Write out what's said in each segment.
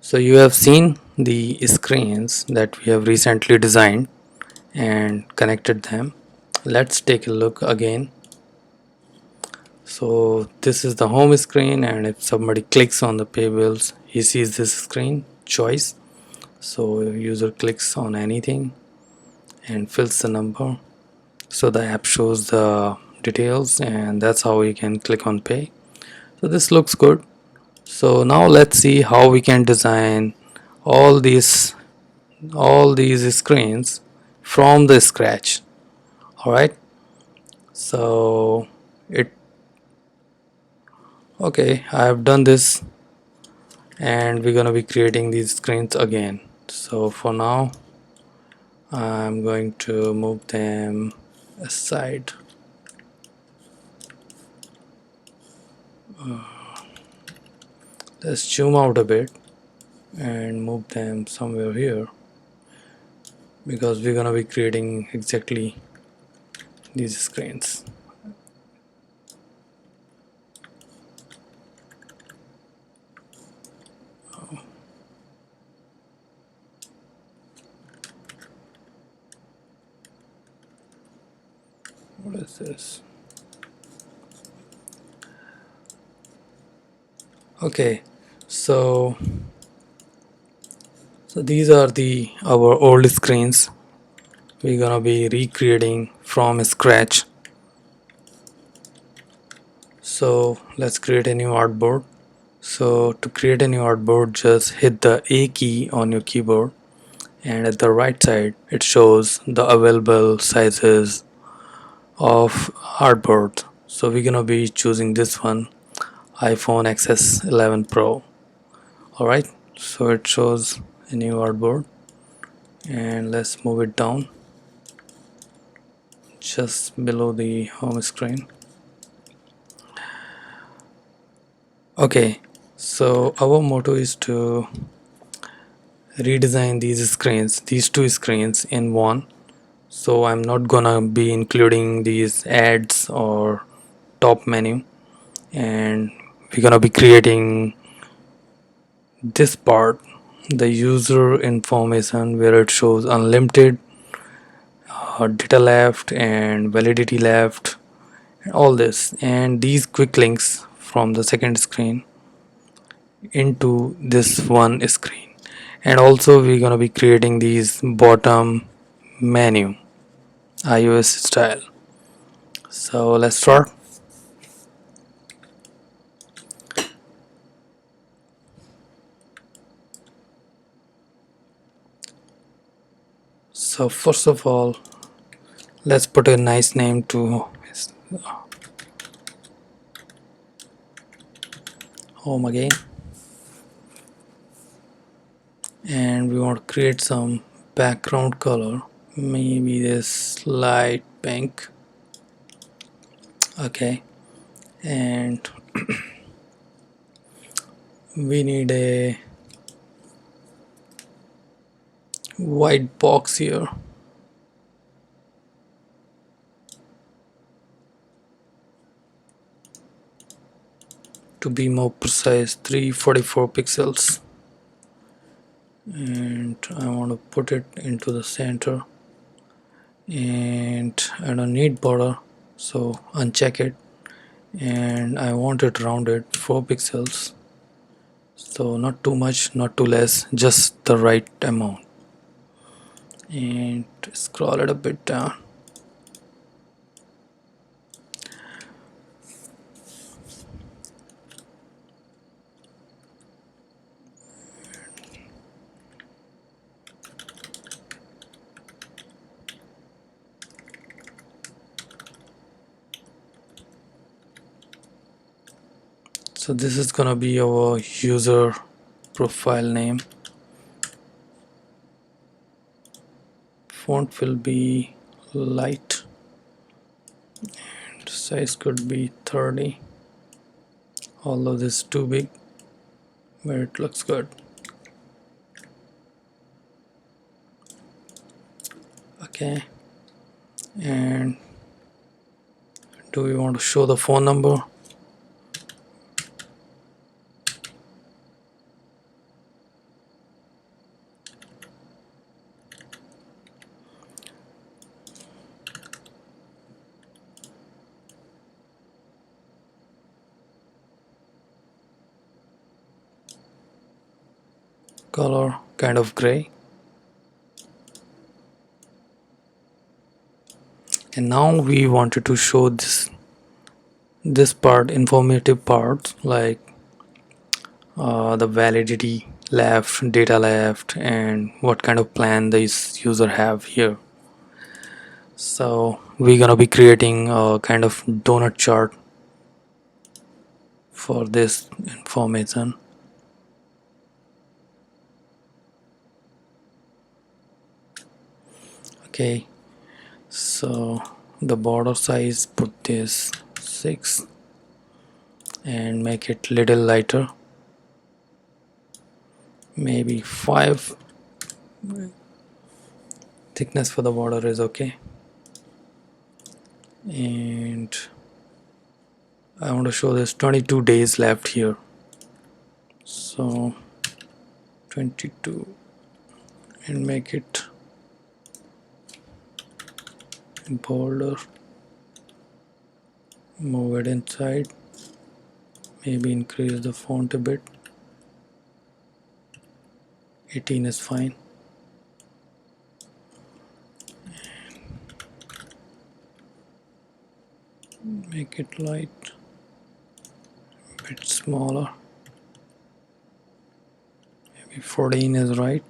So you have seen the screens that we have recently designed and connected them. Let's take a look again. So this is the home screen, and if somebody clicks on the pay bills, he sees this screen choice. So user clicks on anything and fills the number. So the app shows the details, and that's how we can click on pay. So this looks good. So now let's see how we can design all these screens from the scratch. All right, so it okay, I have done this, and we're gonna be creating these screens again. So for now I'm going to move them aside. Let's zoom out a bit and move them somewhere here, because we're gonna be creating exactly these screens. What is this? Okay, so these are our old screens. We're gonna be recreating from scratch. So let's create a new artboard. So to create a new artboard, just hit the A key on your keyboard, and at the right side it shows the available sizes of artboard. So we're gonna be choosing this one, iPhone XS 11 Pro. Alright, so it shows a new artboard, and let's move it down just below the home screen. Okay, so our motto is to redesign these two screens in one. So I'm not gonna be including these ads or top menu, and we're gonna be creating this part, the user information, where it shows unlimited, data left and validity left, all this, and these quick links from the second screen into this one screen. And also we're gonna be creating these bottom menu iOS style. So let's start. So first of all, let's put a nice name to home again, and we want to create some background color, maybe this light pink. Okay, and we need a white box here. To be more precise, 344 pixels, and I want to put it into the center, and I don't need border, so uncheck it, and I want it rounded 4 pixels, so not too much, not too less, just the right amount, and scroll it a bit down. So this is gonna be our user profile name. Font will be light, and size could be 30, although this is too big, but it looks good. Okay, and do we want to show the phone number? color kind of gray. And now we wanted to show this part, informative parts like the validity left, data left, and what kind of plan this user have here. So we're gonna be creating a kind of donut chart for this information. Okay, so the border size, put this 6 and make it little lighter, maybe 5. Thickness for the border is okay. And I want to show this 22 days left here, so 22 and make it bolder, move it inside, maybe increase the font a bit. 18 is fine. Make it light, a bit smaller, maybe 14 is right.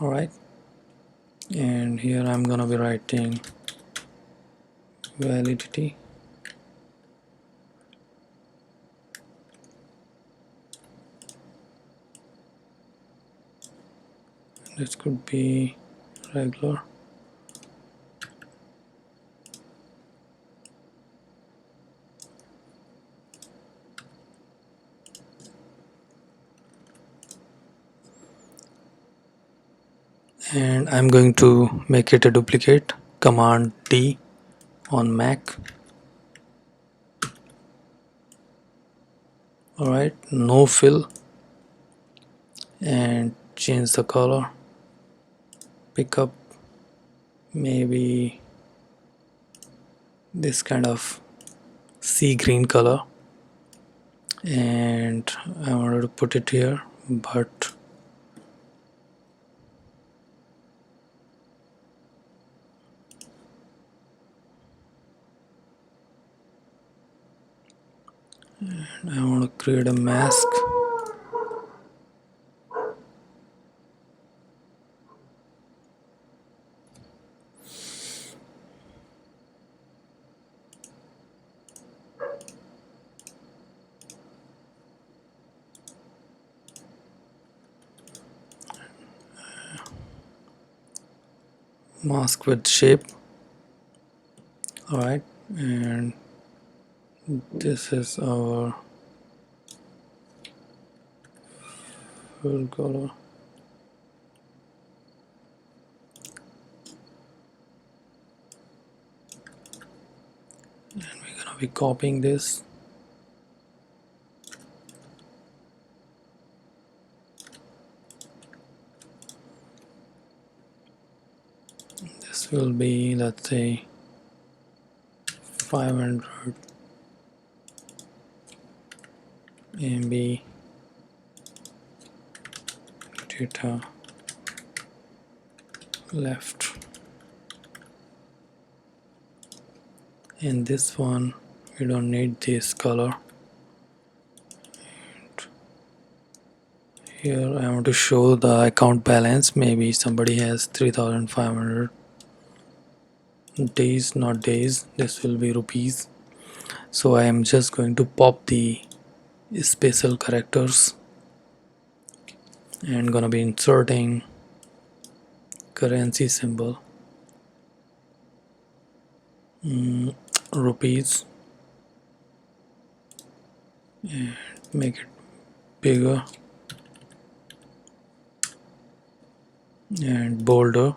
Alright, and here I'm gonna be writing validity. This could be regular. And I'm going to make it a duplicate. Command D on Mac. Alright, no fill, and change the color. Pick up maybe this kind of sea green color, and I wanted to put it here, but I want to create a mask. Mask with shape. Alright, and this is our full color. And we're gonna be copying this. This will be, let's say, 500 MB data left. And this one, we don't need this color. And here I want to show the account balance. Maybe somebody has 3,500 days, not days. This will be rupees. So I am just going to pop the special characters and gonna be inserting currency symbol, rupees, and make it bigger and bolder.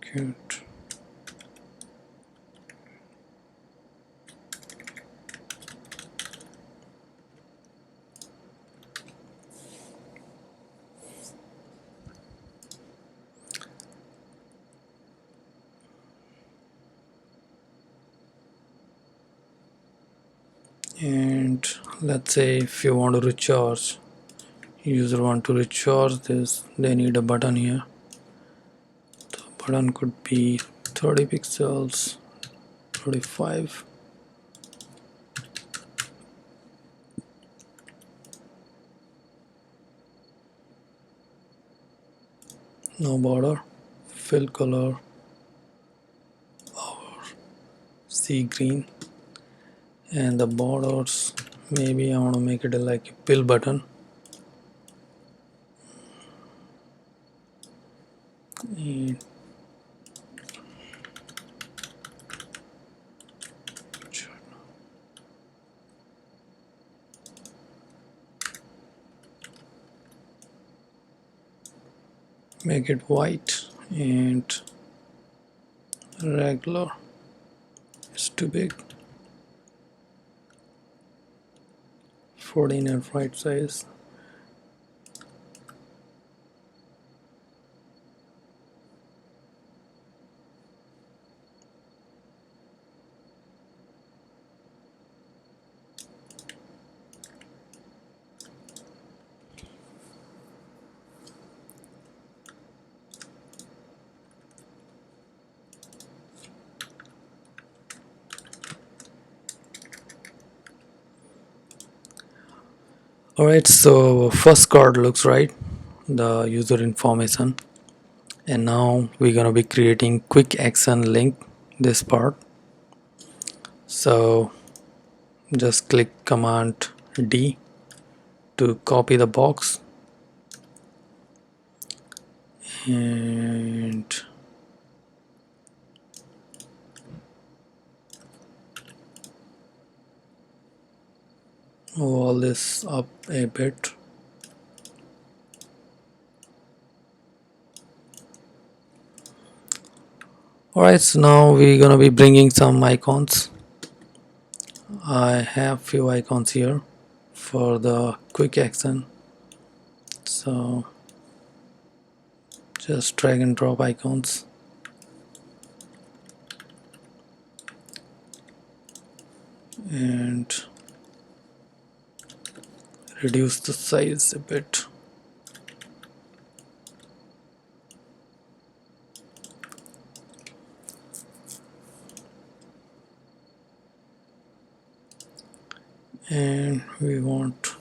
Cute. And let's say if you want to recharge, user want to recharge this, they need a button here. The button could be 30 pixels, 35. No border, fill color sea green, and the borders, maybe I want to make it like a pill button. And make it white, and regular, it's too big, 14 and right size. Alright, so first card looks right, the user information, and now we're gonna be creating quick action link, this part. So just click Command D to copy the box, and wall this up a bit. Alright, so now we're gonna be bringing some icons. I have few icons here for the quick action, so just drag and drop icons. And reduce the size a bit. And we want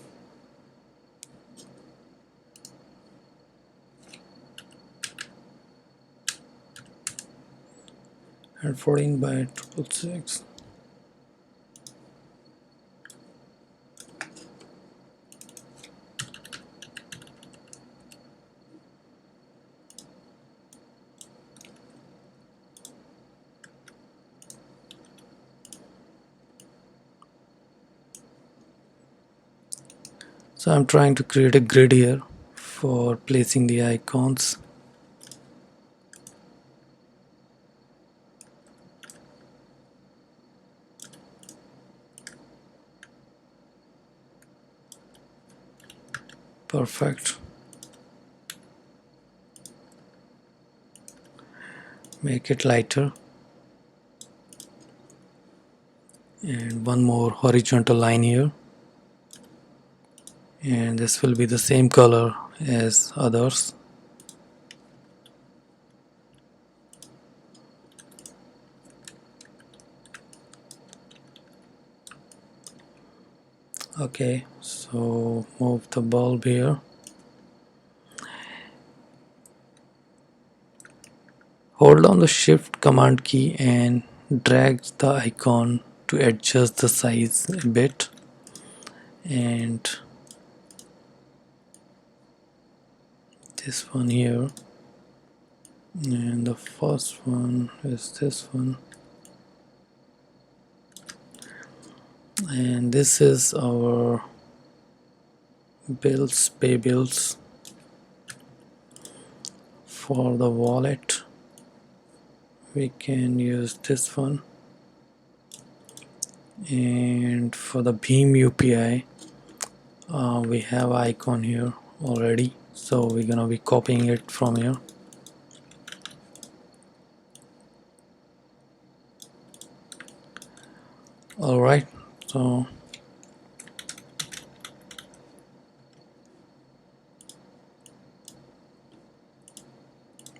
at 14 by 666. So I'm trying to create a grid here for placing the icons. Perfect. Make it lighter. And one more horizontal line here. And this will be the same color as others. Okay, so move the bulb here. Hold on the shift command key and drag the icon to adjust the size a bit. And this one here, and the first one is this one, and this is our bills, pay bills. For the wallet we can use this one, and for the Beam UPI we have icon here already, so we're gonna be copying it from here. Alright, so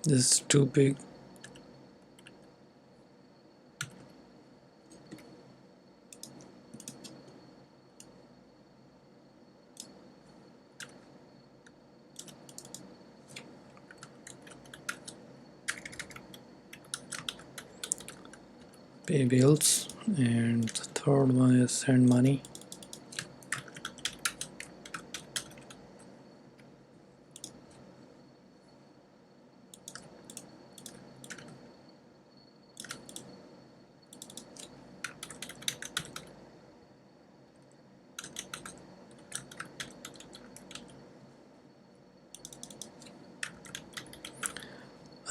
This is too big. Pay bills, and the third one is send money.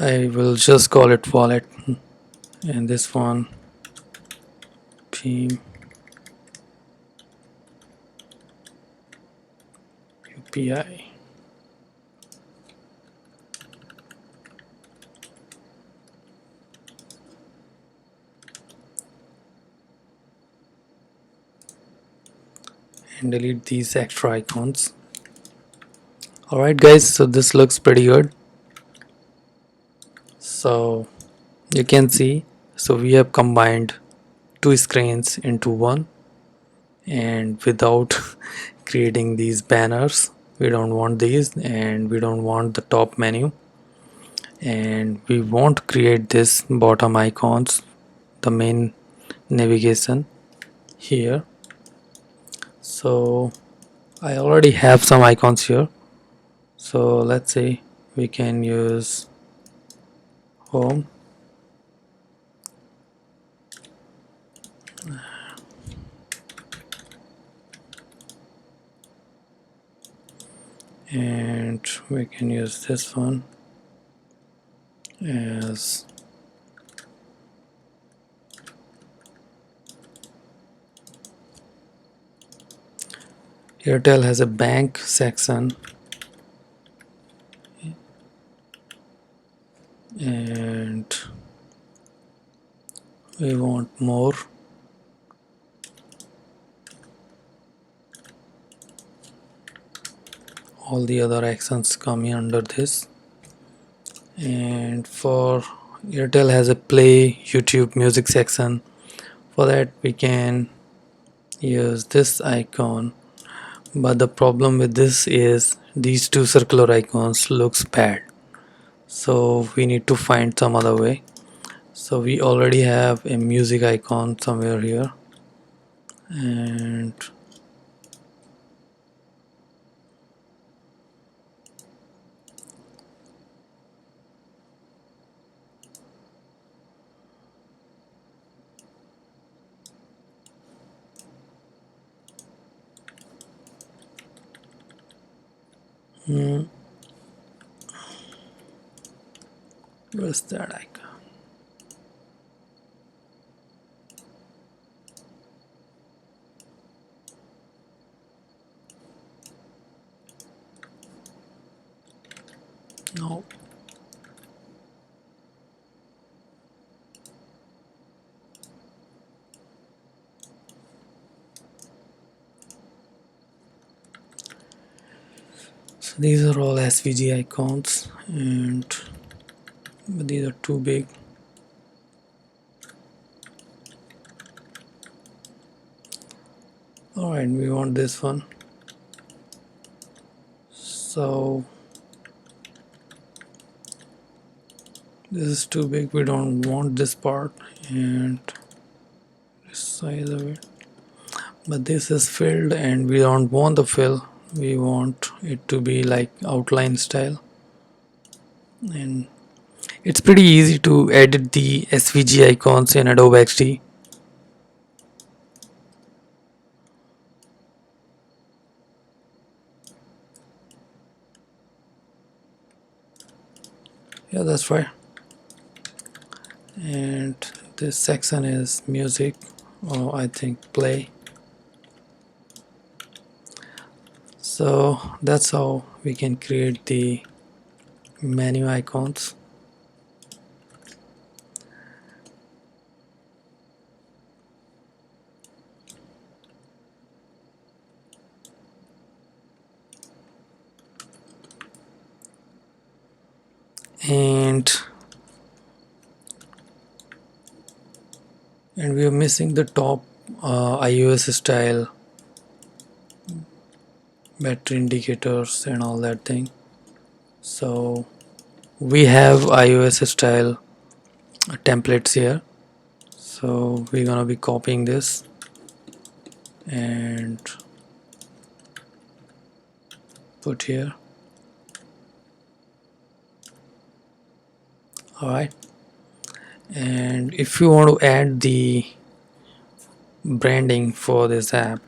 I will just call it wallet, and this one P UPI. And delete these extra icons. Alright guys, so this looks pretty good. So you can see, so we have combined two screens into one, and without creating these banners. We don't want these, and we don't want the top menu, and we won't create this bottom icons, the main navigation here. So I already have some icons here, so let's say we can use home, and we can use this one as Airtel has a bank section, and we want more. All the other actions come in under this. And for Airtel has a play YouTube music section. For that we can use this icon, but the problem with this is these two circular icons looks bad, so we need to find some other way. So we already have a music icon somewhere here, and where's that icon? No. So these are all SVG icons, and but these are too big. Alright, we want this one. So this is too big, we don't want this part and this size of it. But this is filled and we don't want the fill. We want it to be like outline style. And it's pretty easy to edit the SVG icons in Adobe XD. Yeah, that's right. And this section is music, or I think play. So that's how we can create the menu icons. and we are missing the top iOS style battery indicators and all that thing. So we have iOS style templates here, so we're gonna be copying this and put here. Alright, and if you want to add the branding for this app,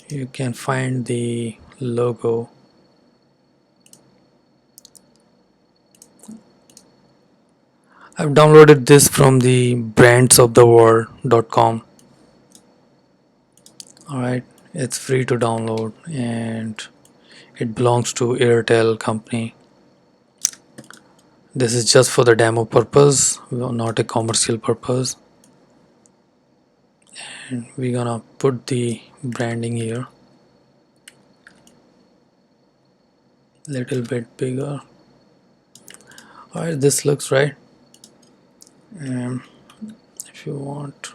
you can find the logo. I've downloaded this from the brandsoftheworld.com. Alright, it's free to download and it belongs to Airtel company. This is just for the demo purpose, not a commercial purpose. And we're gonna put the branding here little bit bigger. Alright, this looks right. If you want,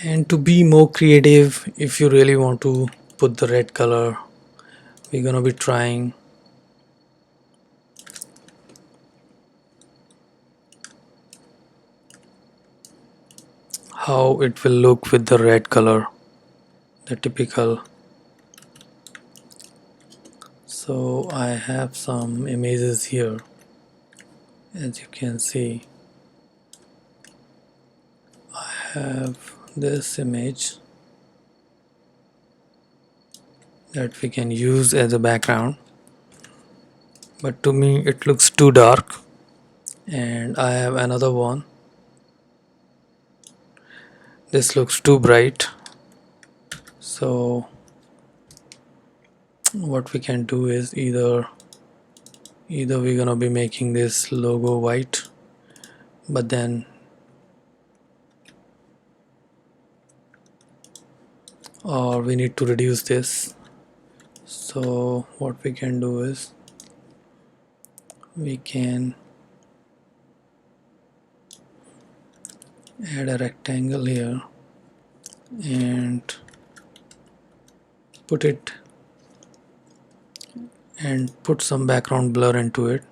and to be more creative, if you really want to put the red color, we're gonna be trying how it will look with the red color, the typical. So I have some images here, as you can see. I have this image that we can use as a background, but to me it looks too dark. And I have another one, this looks too bright. So what we can do is either we're gonna be making this logo white, but then or we need to reduce this. So what we can do is we can add a rectangle here and put it and put some background blur into it.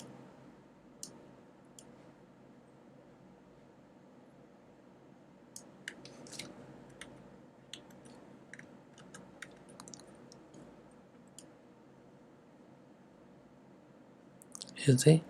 You see?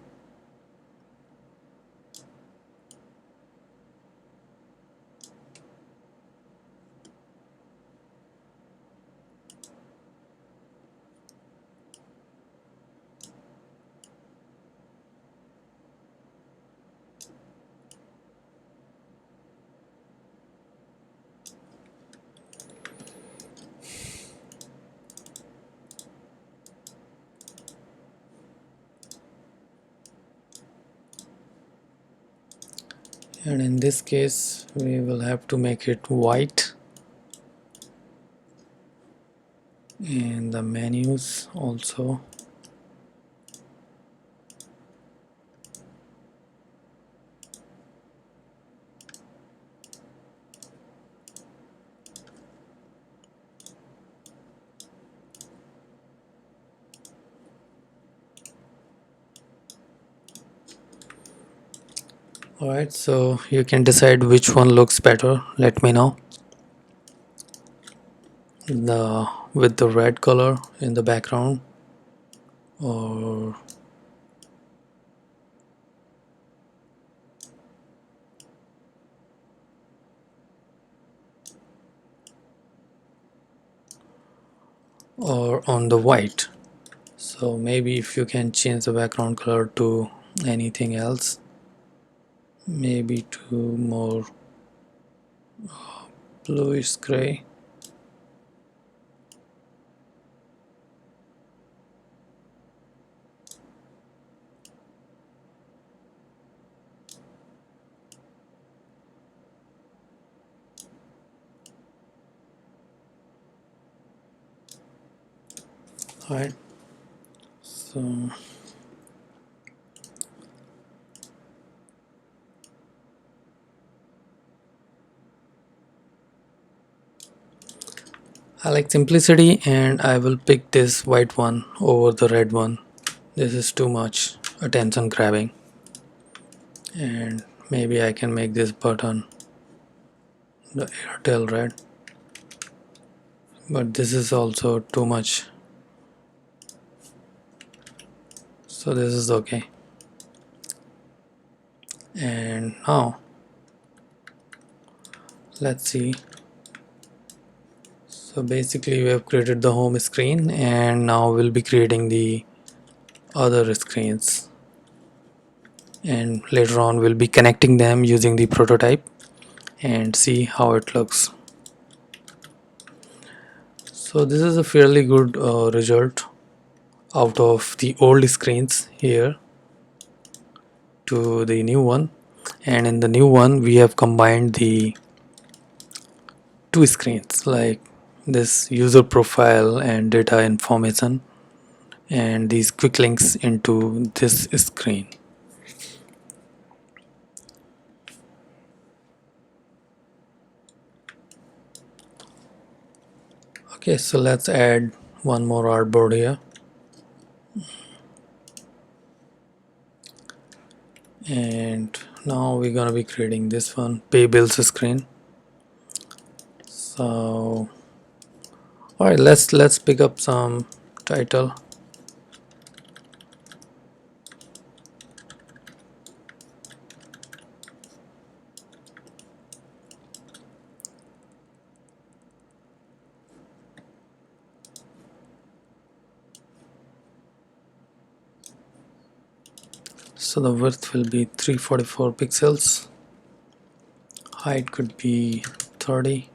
And in this case we will have to make it white, and the menus also. Alright, so you can decide which one looks better. Let me know. The with the red color in the background, or on the white. So maybe if you can change the background color to anything else, maybe to more bluish gray. Alright, so I like simplicity and I will pick this white one over the red one. This is too much attention grabbing, and maybe I can make this button the Airtel red, but this is also too much, so this is okay. And now let's see. So basically we have created the home screen, and now we'll be creating the other screens, and later on we'll be connecting them using the prototype and see how it looks. So this is a fairly good result out of the old screens here to the new one. And in the new one we have combined the two screens, like this user profile and data information and these quick links into this screen. Okay, so let's add one more artboard here, and now we're gonna be creating this one, pay bills screen. So all right, let's pick up some title. So the width will be 344 pixels, height could be 30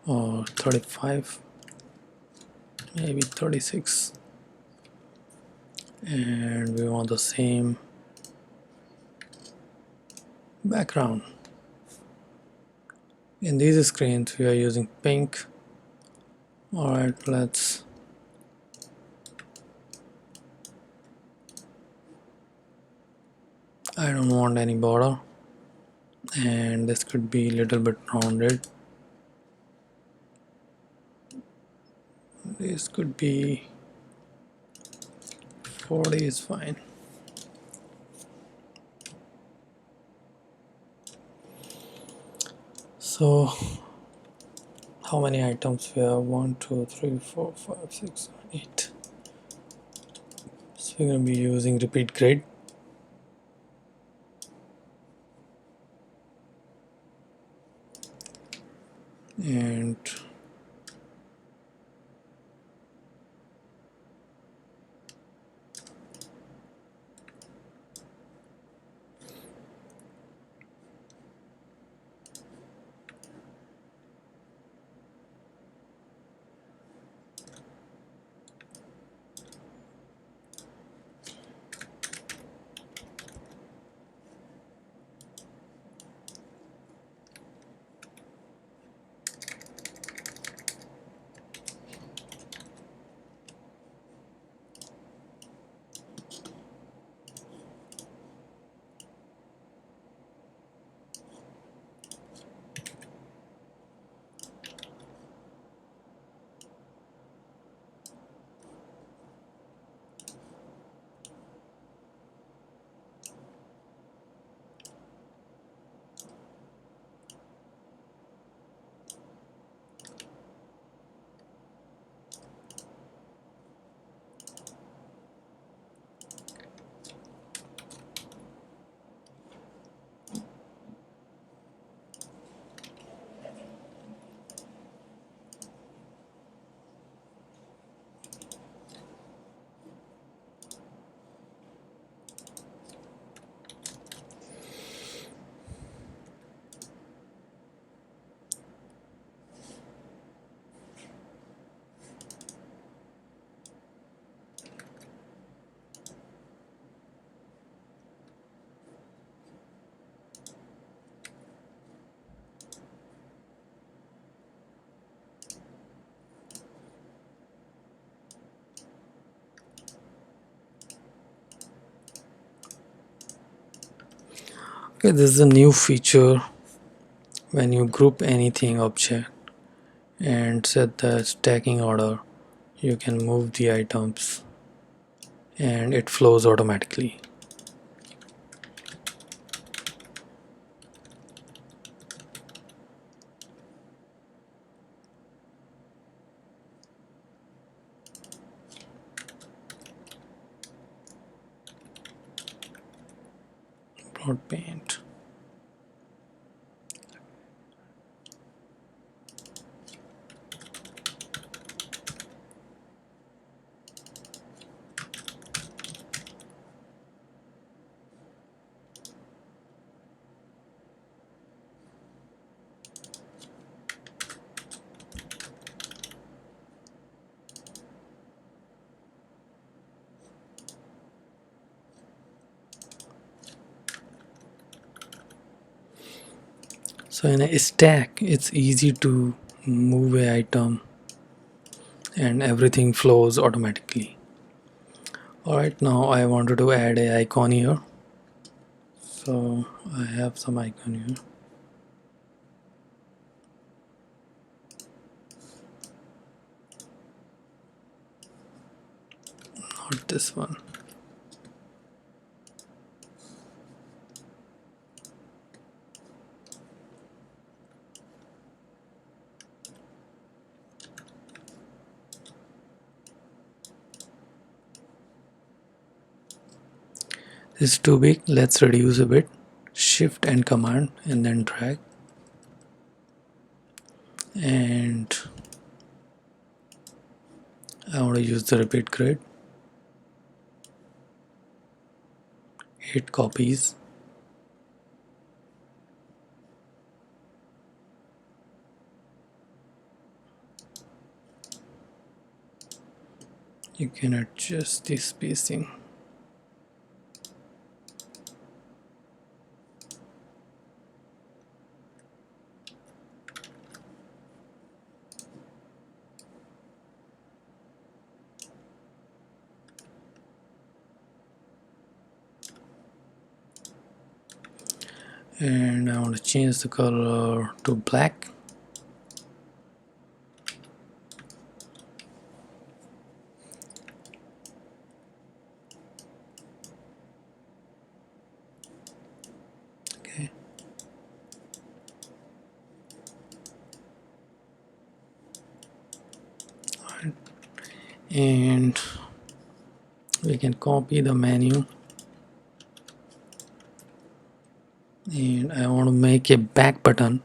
or 35, maybe 36, and we want the same background. In these screens we are using pink. Alright, I don't want any border, and this could be a little bit rounded. This could be 40 is fine. So how many items we have? 1 2 3 4 5 6 7 8. So we're going to be using repeat grid. And Okay, this is a new feature. When you group anything object and set the stacking order, you can move the items and it flows automatically. Broad paint. So in a stack, it's easy to move an item and everything flows automatically. Alright, now I wanted to add a icon here. So I have some icon here. Not this one. This is too big. Let's reduce a bit. Shift and command and then drag. And I want to use the repeat grid. 8 copies. You can adjust the spacing. And I want to change the color to black. Okay. Alright. And we can copy the menu. And I want to make a back button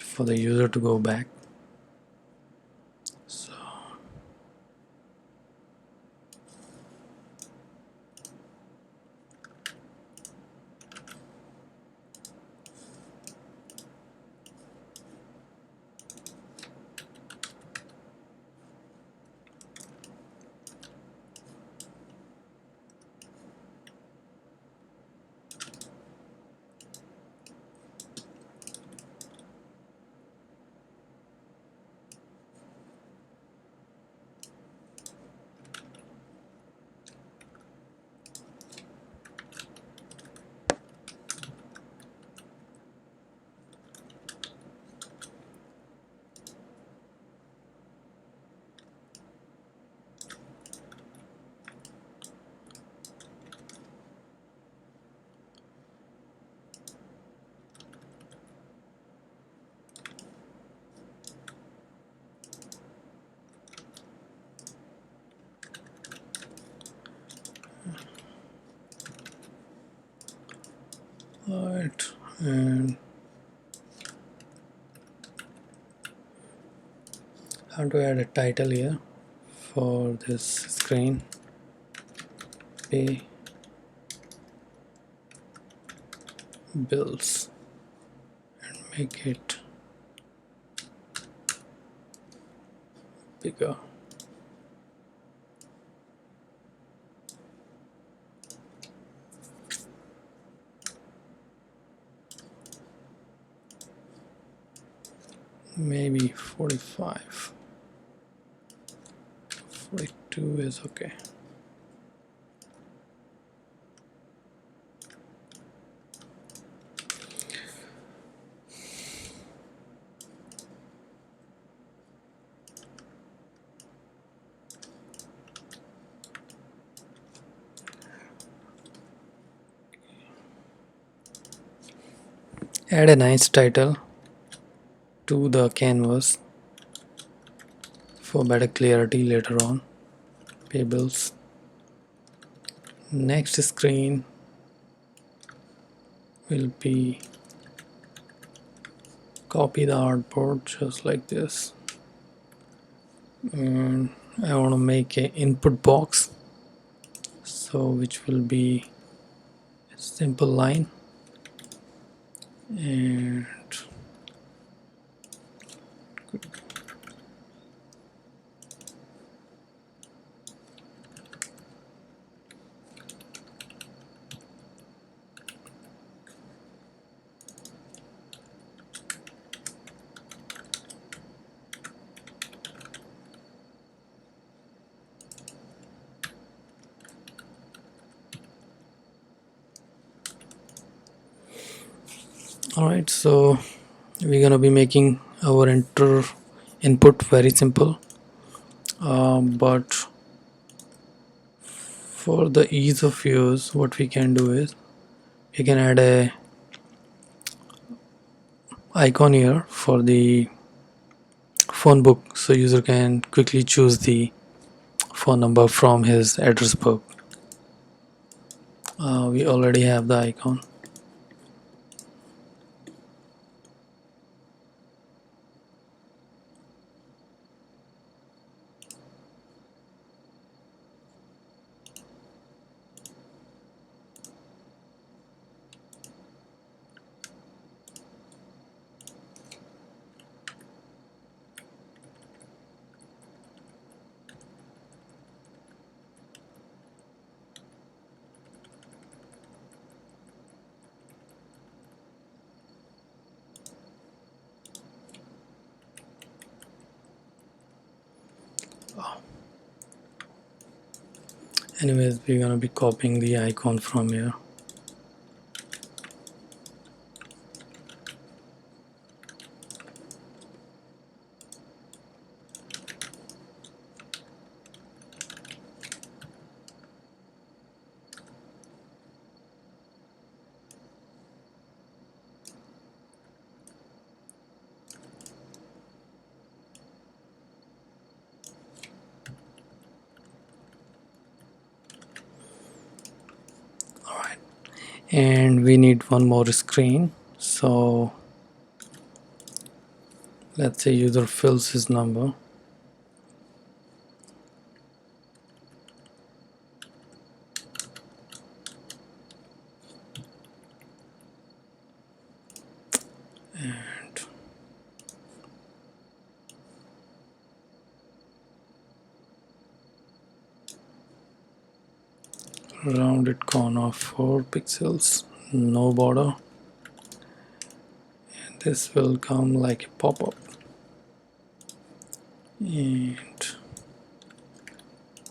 for the user to go back. So alright, and I want to add a title here for this screen. Pay bills and make it bigger. Maybe 45. 42 is okay. Add a nice title to the canvas for better clarity later on. Pay bills. Next screen will be copy the artboard just like this, and I want to make a input box, so which will be a simple line, and alright, so we're gonna be making our enter input very simple, but for the ease of use, what we can do is we can add a icon here for the phone book, so user can quickly choose the phone number from his address book. We already have the icon. Anyways, we're gonna be copying the icon from here. Alright, and we need one more screen, so let's say user fills his number, and rounded corner 4 pixels, no border, and this will come like a pop-up, and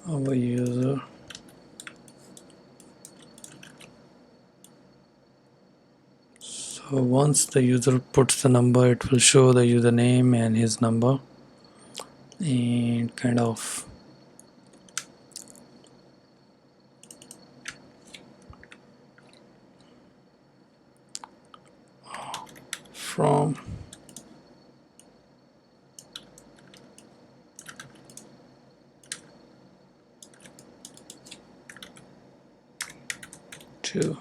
our user so once the user puts the number, it will show the username and his number, and kind of from to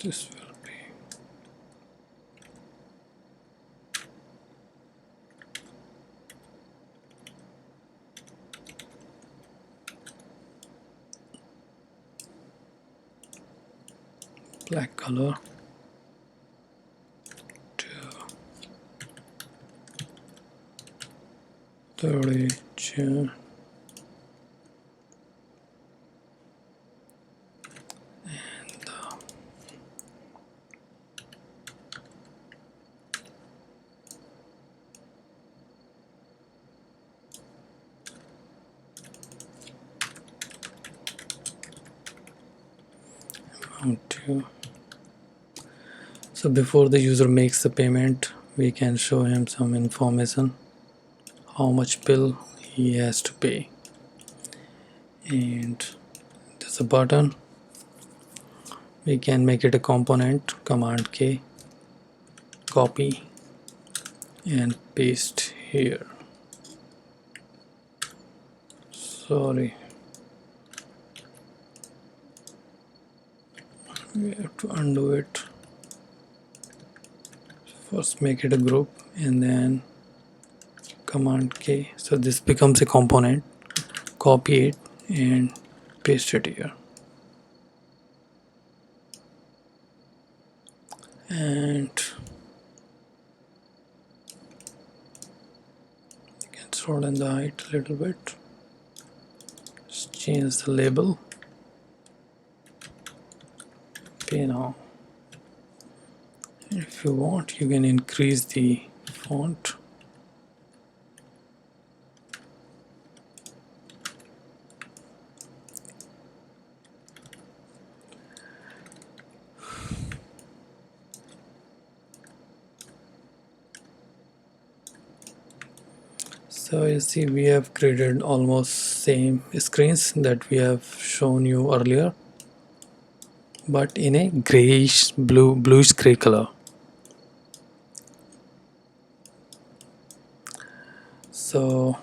this will be black color to 30 June, and amount to. So before the user makes the payment, we can show him some information, how much bill he has to pay, and there's a button. We can make it a component. Command K, copy and paste here. Sorry, we have to undo it. First make it a group and then command K, so this becomes a component. Copy it and paste it here, and you can shorten the height a little bit. Just change the label. Okay, now if you want you can increase the font. So you see we have created almost same screens that we have shown you earlier, but in a grayish bluish gray color. So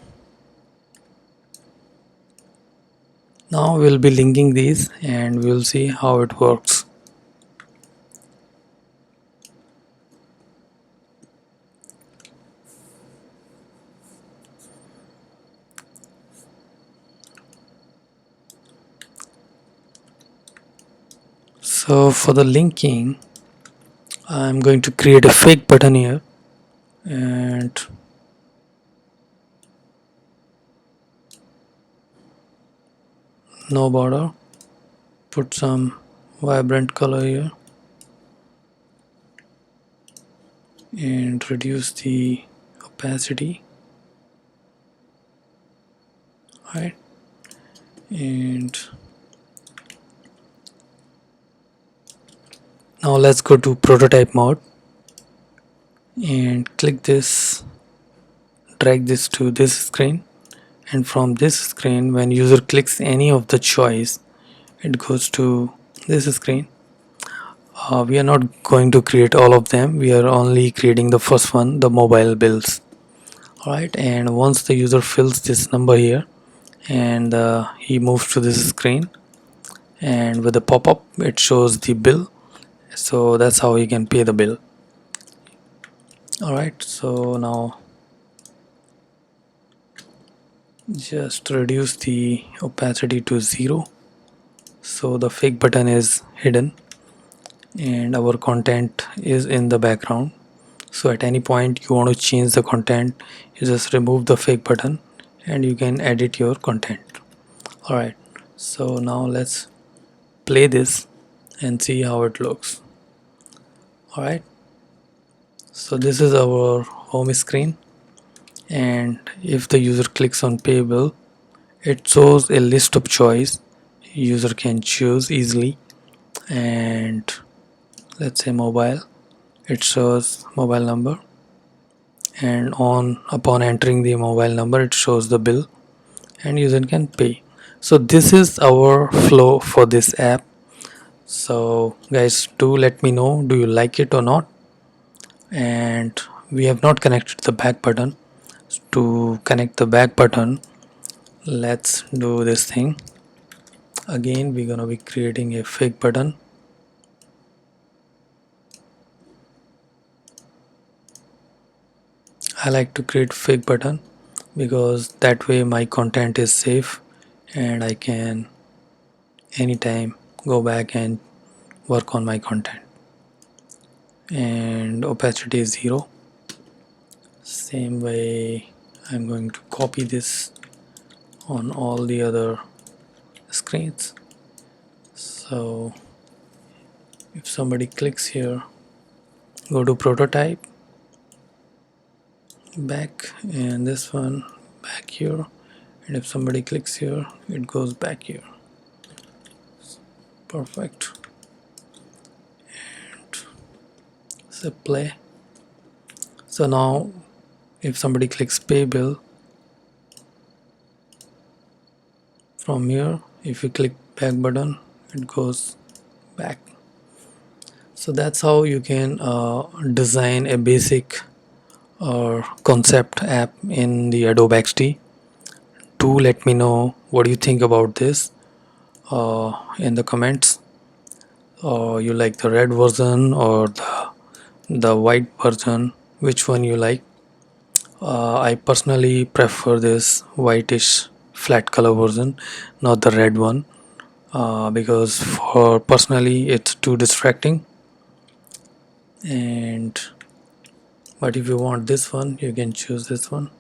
now we'll be linking these and we'll see how it works. So for the linking, I'm going to create a fake button here and no border. Put some vibrant color here and reduce the opacity. Right, and now let's go to prototype mode and click this, drag this to this screen, and from this screen when user clicks any of the choice it goes to this screen. We are not going to create all of them, we are only creating the first one, the mobile bills. Alright, and once the user fills this number here and he moves to this screen, and with the pop-up it shows the bill, so that's how you can pay the bill. Alright, so now just reduce the opacity to 0 so the fake button is hidden and our content is in the background. So at any point you want to change the content, you just remove the fake button and you can edit your content. Alright, so now let's play this and see how it looks. Alright, so this is our home screen, and if the user clicks on pay bill it shows a list of choice user can choose easily, and let's say mobile, it shows mobile number, and upon entering the mobile number it shows the bill and user can pay. So this is our flow for this app. So guys, do let me know, do you like it or not? And we have not connected the back button. To connect the back button, let's do this thing again. We're gonna be creating a fake button. I like to create fake button because that way my content is safe and I can anytime go back and work on my content. And opacity is 0. Same way I'm going to copy this on all the other screens. So if somebody clicks here, go to prototype, back, and this one back here, and if somebody clicks here it goes back here. Perfect. And say play. So now if somebody clicks pay bill, From here, if you click back button, it goes back. So that's how you can design a basic or concept app in the Adobe XD. Do let me know what you think about this in the comments. You like the red version or the white version? Which one you like? I personally prefer this whitish flat color version, not the red one, because for personally it's too distracting. And but if you want this one, you can choose this one.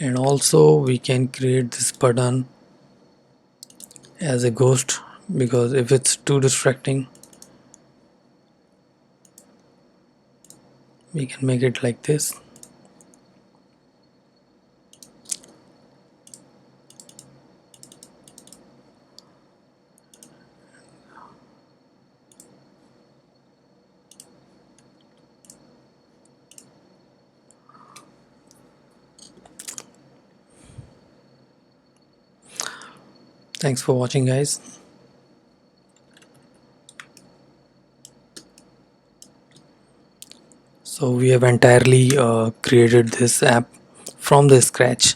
And also we can create this button as a ghost, because if it's too distracting, we can make it like this. Thanks for watching, guys. So we have entirely created this app from the scratch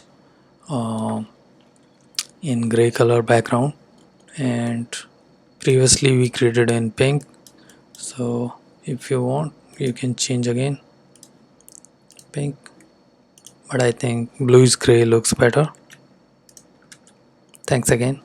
uh, in gray color background, and previously we created in pink. So if you want, you can change again pink, but I think bluish gray looks better. Thanks again.